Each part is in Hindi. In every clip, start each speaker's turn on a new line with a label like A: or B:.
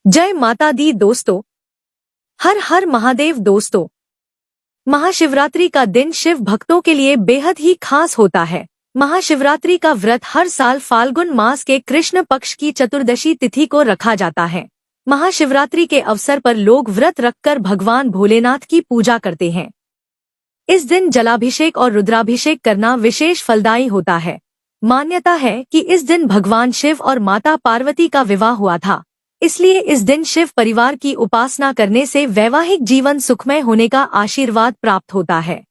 A: जय माता दी दोस्तों। हर हर महादेव दोस्तों। महाशिवरात्रि का दिन शिव भक्तों के लिए बेहद ही खास होता है। महाशिवरात्रि का व्रत हर साल फाल्गुन मास के कृष्ण पक्ष की चतुर्दशी तिथि को रखा जाता है। महाशिवरात्रि के अवसर पर लोग व्रत रखकर भगवान भोलेनाथ की पूजा करते हैं। इस दिन जलाभिषेक और रुद्राभिषेक करना विशेष फलदायी होता है। मान्यता है कि इस दिन भगवान शिव और माता पार्वती का विवाह हुआ था, इसलिए इस दिन शिव परिवार की उपासना करने से वैवाहिक जीवन सुखमय होने का आशीर्वाद प्राप्त होता है।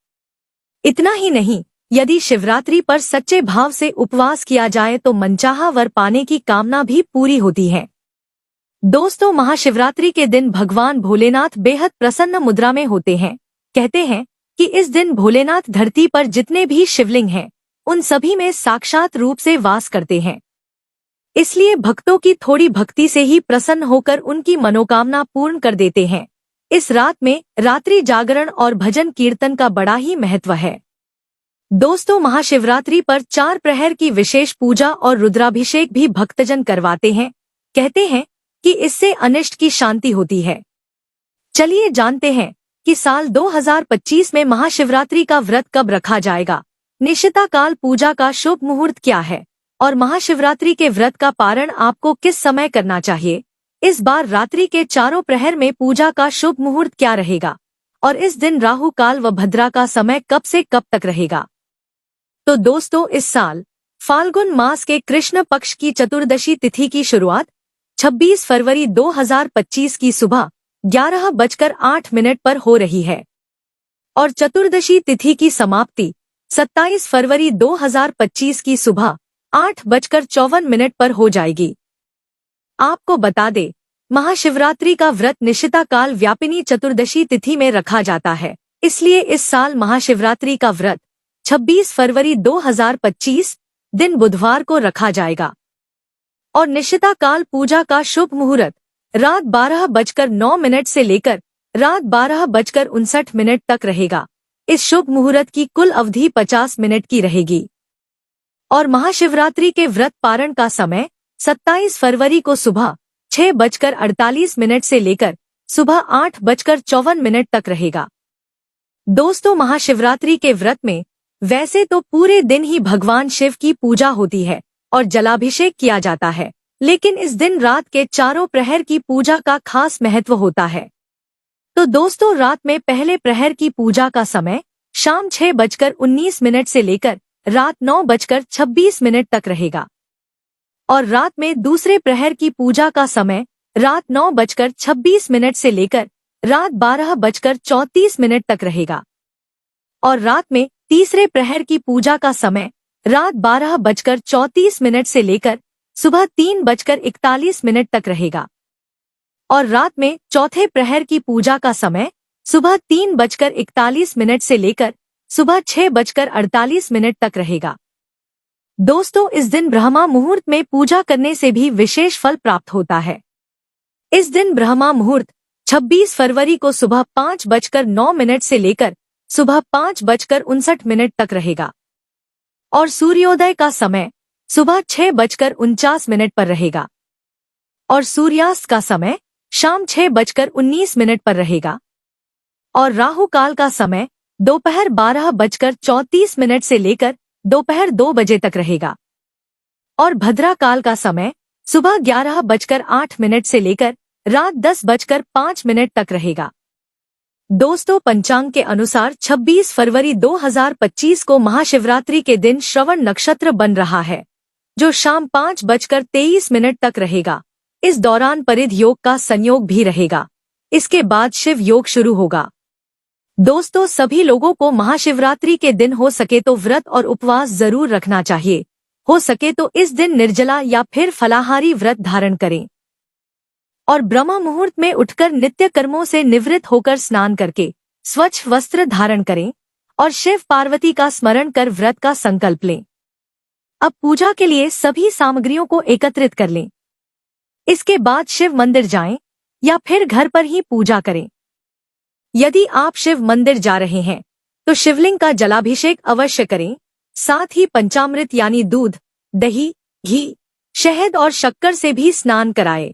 A: इतना ही नहीं, यदि शिवरात्रि पर सच्चे भाव से उपवास किया जाए तो मनचाहा वर पाने की कामना भी पूरी होती है। दोस्तों, महाशिवरात्रि के दिन भगवान भोलेनाथ बेहद प्रसन्न मुद्रा में होते हैं। कहते हैं कि इस दिन भोलेनाथ धरती पर जितने भी शिवलिंग हैं, उन सभी में साक्षात रूप से वास करते हैं। इसलिए भक्तों की थोड़ी भक्ति से ही प्रसन्न होकर उनकी मनोकामना पूर्ण कर देते हैं। इस रात में रात्रि जागरण और भजन कीर्तन का बड़ा ही महत्व है। दोस्तों, महाशिवरात्रि पर 4 प्रहर की विशेष पूजा और रुद्राभिषेक भी भक्तजन करवाते हैं। कहते हैं कि इससे अनिष्ट की शांति होती है। चलिए जानते हैं कि साल 2025 में महाशिवरात्रि का व्रत कब रखा जाएगा, निशिता काल पूजा का शुभ मुहूर्त क्या है और महाशिवरात्रि के व्रत का पारण आपको किस समय करना चाहिए। इस बार रात्रि के चारों प्रहर में पूजा का शुभ मुहूर्त क्या रहेगा और इस दिन राहु काल व भद्रा का समय कब से कब तक रहेगा। तो दोस्तों, इस साल फाल्गुन मास के कृष्ण पक्ष की चतुर्दशी तिथि की शुरुआत 26 फरवरी 2025 की सुबह 11:08 पर हो रही है और चतुर्दशी तिथि की समाप्ति 27 फरवरी 2025 की सुबह 8:54 पर हो जाएगी। आपको बता दें, महाशिवरात्रि का व्रत निशिता काल व्यापिनी चतुर्दशी तिथि में रखा जाता है, इसलिए इस साल महाशिवरात्रि का व्रत 26 फरवरी 2025 दिन बुधवार को रखा जाएगा और निशिता काल पूजा का शुभ मुहूर्त रात 12:09 से लेकर रात 12:59 तक रहेगा। इस शुभ मुहूर्त की कुल अवधि 50 मिनट की रहेगी और महाशिवरात्रि के व्रत पारण का समय 27 फरवरी को सुबह 6:48 से लेकर सुबह 8:54 तक रहेगा। दोस्तों, महाशिवरात्रि के व्रत में वैसे तो पूरे दिन ही भगवान शिव की पूजा होती है और जलाभिषेक किया जाता है, लेकिन इस दिन रात के चारों प्रहर की पूजा का खास महत्व होता है। तो दोस्तों, रात में पहले प्रहर की पूजा का समय शाम 6:19 से लेकर रात 9:26 तक रहेगा और रात में दूसरे प्रहर की पूजा का समय रात 9:26 से लेकर रात 12:34 तक रहेगा और रात में तीसरे प्रहर की पूजा का समय रात 12:34 से लेकर सुबह 3:41 तक रहेगा और रात में चौथे प्रहर की पूजा का समय सुबह 3:41 से लेकर सुबह 6:48 तक रहेगा। दोस्तों, इस दिन ब्रह्मा मुहूर्त में पूजा करने से भी विशेष फल प्राप्त होता है। इस दिन ब्रह्मा मुहूर्त 26 फरवरी को सुबह 5:09 से लेकर सुबह 5:59 तक रहेगा और सूर्योदय का समय सुबह 6:49 पर रहेगा और सूर्यास्त का समय शाम 6:19 पर रहेगा और राहु काल का समय दोपहर 12:34 से लेकर दोपहर 2 बजे तक रहेगा और भद्रा काल का समय सुबह 11:08 से लेकर रात 10:05 तक रहेगा। दोस्तों, पंचांग के अनुसार 26 फरवरी 2025 को महाशिवरात्रि के दिन श्रवण नक्षत्र बन रहा है, जो शाम 5:23 तक रहेगा। इस दौरान परिध योग का संयोग भी रहेगा। इसके बाद शिव योग शुरू होगा। दोस्तों, सभी लोगों को महाशिवरात्रि के दिन हो सके तो व्रत और उपवास जरूर रखना चाहिए। हो सके तो इस दिन निर्जला या फिर फलाहारी व्रत धारण करें और ब्रह्म मुहूर्त में उठकर नित्य कर्मों से निवृत्त होकर स्नान करके स्वच्छ वस्त्र धारण करें और शिव पार्वती का स्मरण कर व्रत का संकल्प लें। अब पूजा के लिए सभी सामग्रियों को एकत्रित कर लें। इसके बाद शिव मंदिर जाएं या फिर घर पर ही पूजा करें। यदि आप शिव मंदिर जा रहे हैं तो शिवलिंग का जलाभिषेक अवश्य करें। साथ ही पंचामृत यानी दूध, दही, घी, शहद और शक्कर से भी स्नान कराएं।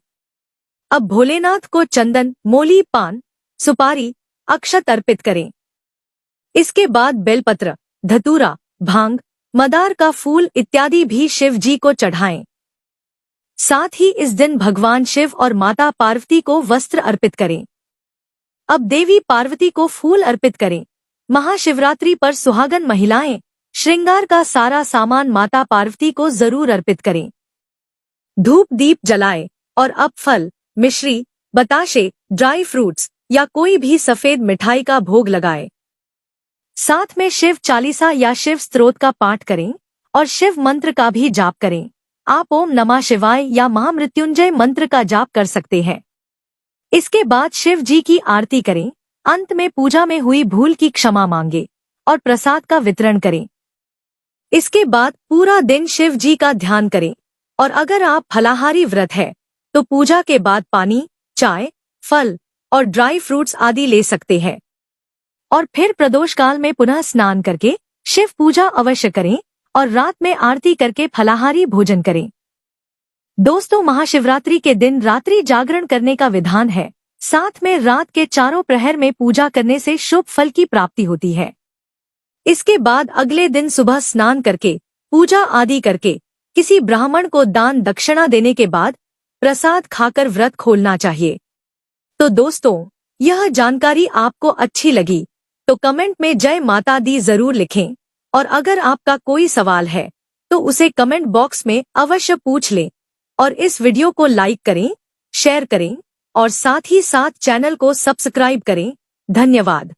A: अब भोलेनाथ को चंदन, मोली, पान, सुपारी, अक्षत अर्पित करें। इसके बाद बेलपत्र, धतूरा, भांग, मदार का फूल इत्यादि भी शिव जी को चढ़ाएं। साथ ही इस दिन भगवान शिव और माता पार्वती को वस्त्र अर्पित करें। अब देवी पार्वती को फूल अर्पित करें। महाशिवरात्रि पर सुहागन महिलाएं श्रृंगार का सारा सामान माता पार्वती को जरूर अर्पित करें। धूप दीप जलाएं और अब फल, मिश्री, बताशे, ड्राई फ्रूट्स या कोई भी सफेद मिठाई का भोग लगाएं। साथ में शिव चालीसा या शिव स्तोत्र का पाठ करें और शिव मंत्र का भी जाप करें। आप ओम नमः शिवाय या महामृत्युंजय मंत्र का जाप कर सकते हैं। इसके बाद शिव जी की आरती करें। अंत में पूजा में हुई भूल की क्षमा मांगे और प्रसाद का वितरण करें। इसके बाद पूरा दिन शिव जी का ध्यान करें और अगर आप फलाहारी व्रत है तो पूजा के बाद पानी, चाय, फल और ड्राई फ्रूट्स आदि ले सकते हैं। और फिर प्रदोष काल में पुनः स्नान करके शिव पूजा अवश्य करें और रात में आरती करके फलाहारी भोजन करें। दोस्तों, महाशिवरात्रि के दिन रात्रि जागरण करने का विधान है। साथ में रात के चारों प्रहर में पूजा करने से शुभ फल की प्राप्ति होती है। इसके बाद अगले दिन सुबह स्नान करके पूजा आदि करके किसी ब्राह्मण को दान दक्षिणा देने के बाद प्रसाद खाकर व्रत खोलना चाहिए। तो दोस्तों, यह जानकारी आपको अच्छी लगी तो कमेंट में जय माता दी जरूर लिखें और अगर आपका कोई सवाल है तो उसे कमेंट बॉक्स में अवश्य पूछ लें और इस वीडियो को लाइक करें, शेयर करें और साथ ही साथ चैनल को सब्सक्राइब करें। धन्यवाद।